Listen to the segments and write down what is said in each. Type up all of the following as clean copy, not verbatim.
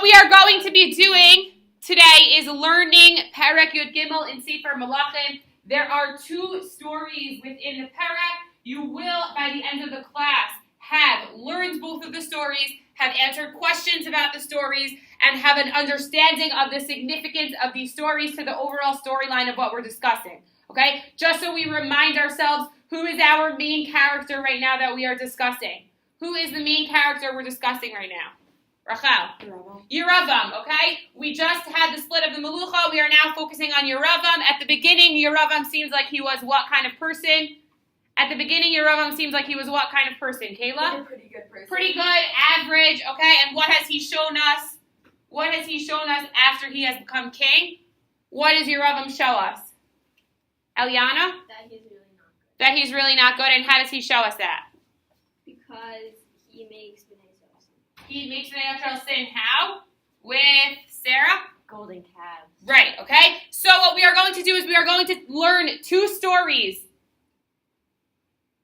what we are going to be doing today is learning Perek Yud Gimel in Sefer Malachim. There are 2 stories within the Perek. You will, by the end of the class, have learned both of the stories, have answered questions about the stories, and have an understanding of the significance of these stories to the overall storyline of what we're discussing. Okay? Just so we remind ourselves, who is our main character right now that we are discussing? Who is the main character we're discussing right now? Rachel. Yeravam, okay? We just had the split of the Melucha. We are now focusing on Yeravam. At the beginning, Yeravam seems like he was what kind of person? At the beginning, Yeravam seems like he was what kind of person? Kayla? A pretty good person. Pretty good, average, okay? And what has he shown us? What has he shown us after he has become king? What does Yeravam show us? Eliana? That he's really not good. That he's really not good. And how does he show us that? Because he makes B'nai Israel sin. He makes B'nai Israel sin how? With Sarah? Golden calves. Right, okay? So what we are going to do is we are going to learn 2 stories.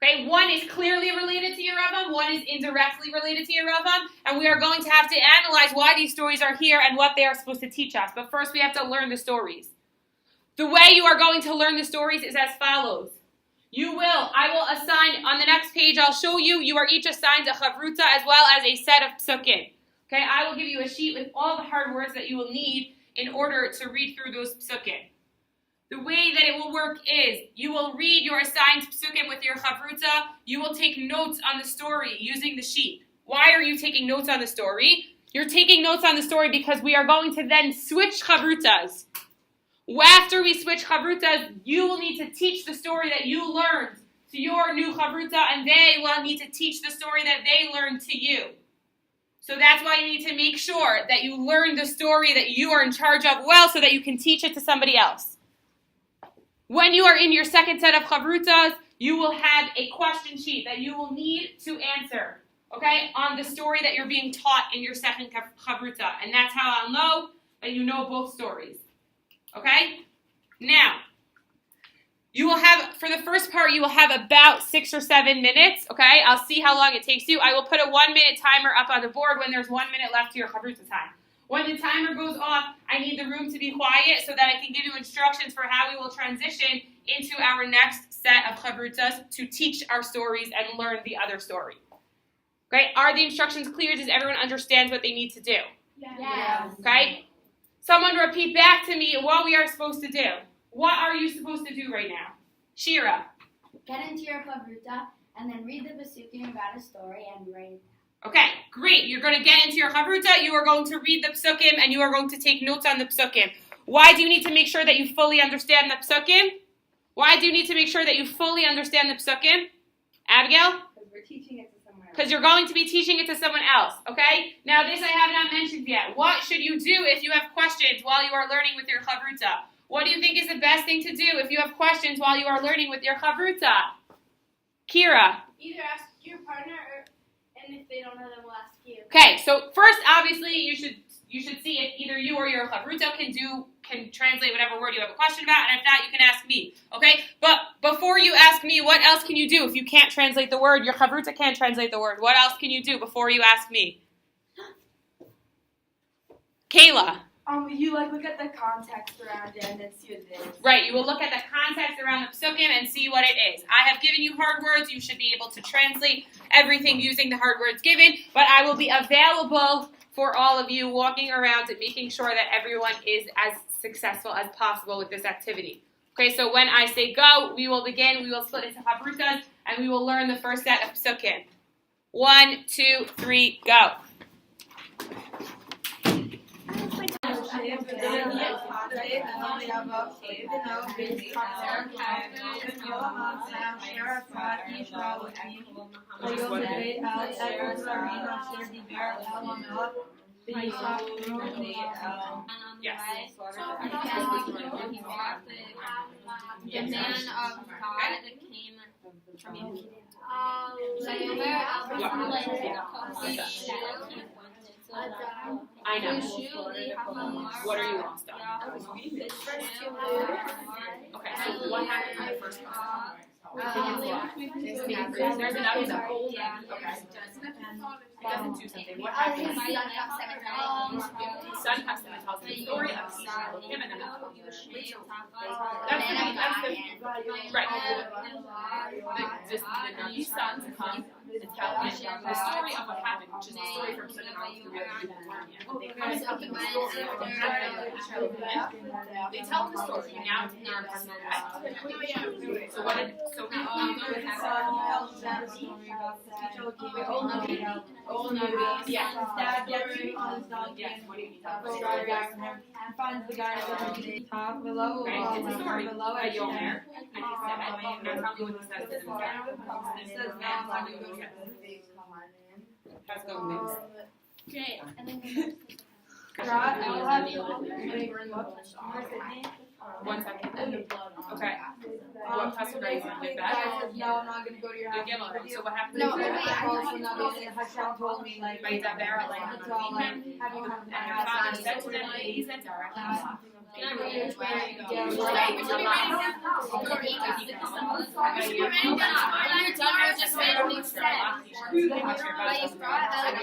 Okay, one is clearly related to Yeravam, one is indirectly related to Yeravam, and we are going to have to analyze why these stories are here and what they are supposed to teach us. But first we have to learn the stories. The way you are going to learn the stories is as follows. I will assign, on the next page I'll show you, you are each assigned a chavruta as well as a set of psukim. Okay, I will give you a sheet with all the hard words that you will need in order to read through those psukim. The way that it will work is, you will read your assigned psukim with your chavruta, you will take notes on the story using the sheet. Why are you taking notes on the story? You're taking notes on the story because we are going to then switch chavrutas. After we switch chavrutas, you will need to teach the story that you learned to your new chavruta, and they will need to teach the story that they learned to you. So that's why you need to make sure that you learn the story that you are in charge of well so that you can teach it to somebody else. When you are in your second set of chavrutas, you will have a question sheet that you will need to answer, okay, on the story that you're being taught in your second chavruta. And that's how I'll know that you know both stories. Okay? Now, you will have, for the first part, you will have about 6 or 7 minutes, okay? I'll see how long it takes you. I will put a 1-minute timer up on the board when there's 1 minute left to your chavruta time. When the timer goes off, I need the room to be quiet so that I can give you instructions for how we will transition into our next set of chavrutas to teach our stories and learn the other story. Okay? Are the instructions clear? Does everyone understand what they need to do? Yes. Okay? Someone repeat back to me what we are supposed to do. What are you supposed to do right now? Shira. Get into your chavruta and then read the Pesukim about a story and write it down. Okay, great. You're going to get into your chavruta, you are going to read the psukim, and you are going to take notes on the psukim. Why do you need to make sure that you fully understand the psukim? Why do you need to make sure that you fully understand the psukim? Abigail? Because we're teaching it to someone else. Because you're going to be teaching it to someone else, okay? Now, this I have not mentioned yet. What should you do if you have questions while you are learning with your chavruta? What do you think is the best thing to do if you have questions while you are learning with your chavruta? Kira? Either ask your partner, and if they don't know, then we'll ask you. Okay, so first, obviously, you should see if either you or your chavruta can translate whatever word you have a question about, and if not, you can ask me, okay? But before you ask me, what else can you do if you can't translate the word? Your chavruta can't translate the word. What else can you do before you ask me? Kayla? You look at the context around it and then see what it is. Right, you will look at the context around the psukim and see what it is. I have given you hard words. You should be able to translate everything using the hard words given, but I will be available for all of you walking around and making sure that everyone is as successful as possible with this activity. Okay, so when I say go, we will begin. We will split into chavrutas, and we will learn the first set of psukim. 1, 2, 3, go. Yes. The man of God came from I know. What are you lost on? Okay, so what happened in the first one? There's another one. Okay. It doesn't do something. What happened? son comes to him and tells him the story of Isha Elohim, and then That's right. The Navi's sons come and tell him the story of what happened, which is the story from Sudan on through the They come and tell him the story of what happened with Isha Elohim. They tell him the story. Now it's in our personal life. So what did so he yes. Dad gets on his donkey Yes. and What did he tell goes him? after him. He finds the guy at the top below. Right? It's a story Below by it. Yomer, and he said, now tell me what he says to him. It says now I'm not gonna go to Let's go next. great. Rod, I will have One second. Okay. What Pastor Greg said, get back. no, I'm not gonna go to your house. So what happened? No, Hashem told me like By Daber, like, so I'll like have you come to my and her house. father said to them, ladies and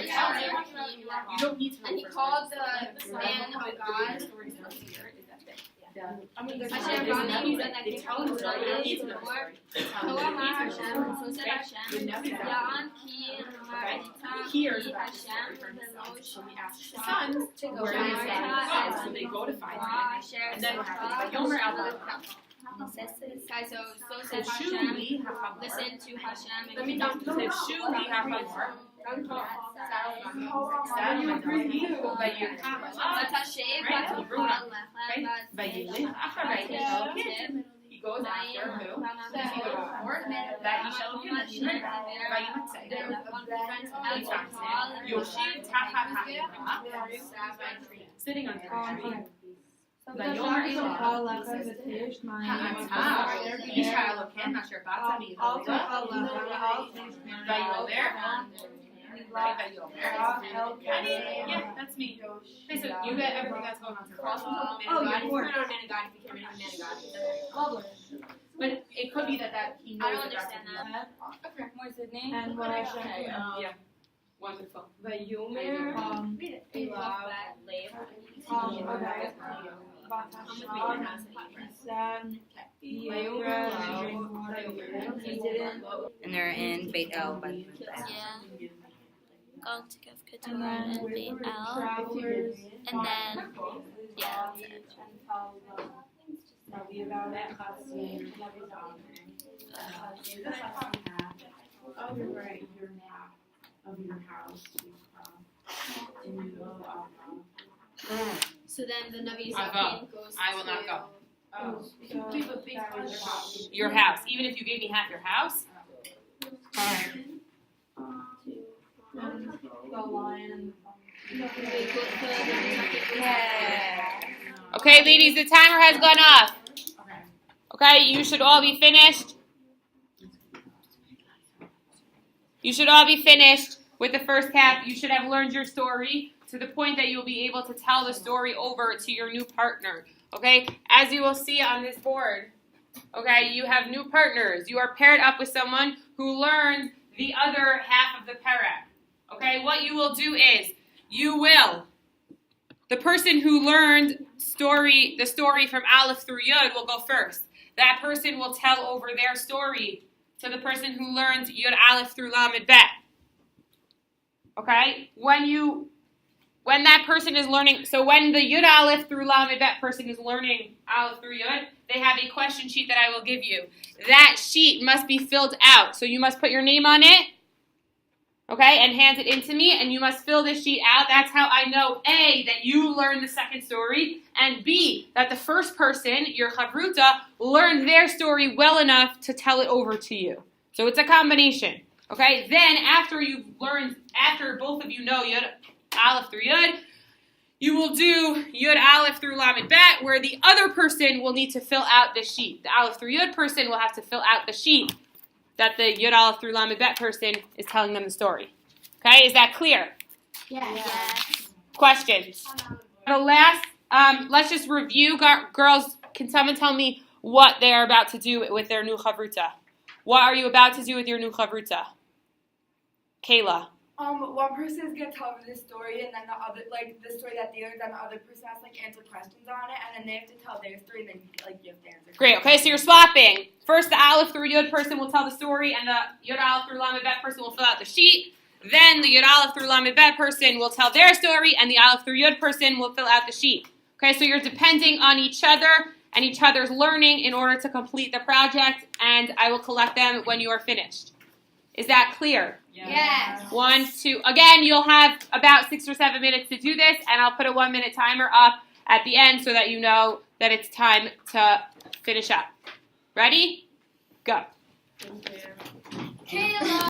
you don't need to know. And he called the man of God. Hashem brought them and They tell him the story. You don't need to know the story. Koamar Hashem, so said Hashem, Ya'an ki Here's Hashem, about the story from his sons. Velosh So we ask the sons, where is that? So they go to find him. And then what happens? By Yomer Abba. So said So Hashem, Shuli HaChamor. listen to Hashem. Let me talk to you. Shuli HaChamor. Let Hashem, He goes after who? He goes for that Isha Elohim that she heard about. Yoshi Tachat HaEma, sitting under the tree. Vayomer Elah Ha'ata Isha Elohim Asher Bata Mi'Yehuda Vayomer. Right, Vayomer. Yeah, that's me. Okay, so you get everything that's going on. Oh, yeah, of course. But it could be that he knows I don't that that's understand what that. Okay. What's his name? And what Hashem Yeah. Wonderful. Vayomer Okay. And they're in Beit El. Yeah. Going to give Keturah and Beit El. And then, yeah, that's it. So then the Navi I'll Zakin goes I will not to- go. So, Your house, even if you gave me half your house. the lion They go to the Navi Zakin. Yeah. Okay, ladies, the timer has gone off. Okay, you should all be finished. You should all be finished with the first half. You should have learned your story to the point that you'll be able to tell the story over to your new partner. Okay, as you will see on this board, okay, you have new partners. You are paired up with someone who learned the other half of the parak. Okay, what you will do is the person who learned the story from Aleph through Yud will go first. That person will tell over their story to the person who learned Yud Aleph through Lamed Bet. Okay? When that person is learning, so when the Yud Aleph through Lamed Bet person is learning Aleph through Yud, they have a question sheet that I will give you. That sheet must be filled out. So you must put your name on it, okay, and hand it in to me, and you must fill this sheet out. That's how I know, A, that you learned the second story, and B, that the first person, your chavruta, learned their story well enough to tell it over to you. So it's a combination, okay? Then after both of you know Yud Aleph through Yud, you will do Yud Aleph through Lamed Bet, where the other person will need to fill out the sheet. The Aleph through Yud person will have to fill out the sheet that the Yud Aleph through Lamed Bet person is telling them the story. Okay, is that clear? Yes. Questions? The last, let's just review. Girls, can someone tell me what they are about to do with their new chavruta? What are you about to do with your new chavruta? Kayla. One person is gonna tell the story, and then the other, like the story that they learned, then the other person has to like answer questions on it, and then they have to tell their story, and then you have to answer. Great. Okay, so you're swapping. First, the Aleph through Yud person will tell the story, and the Yud Aleph through Lamed Bet person will fill out the sheet. Then the Yud Aleph through Lamed Bet person will tell their story, and the Aleph through Yud person will fill out the sheet. Okay, so you're depending on each other and each other's learning in order to complete the project, and I will collect them when you are finished. Is that clear? Yes. 1, 2. Again, you'll have about 6 or 7 minutes to do this, and I'll put a 1-minute timer up at the end so that you know that it's time to finish up. Ready? Go. Kayla.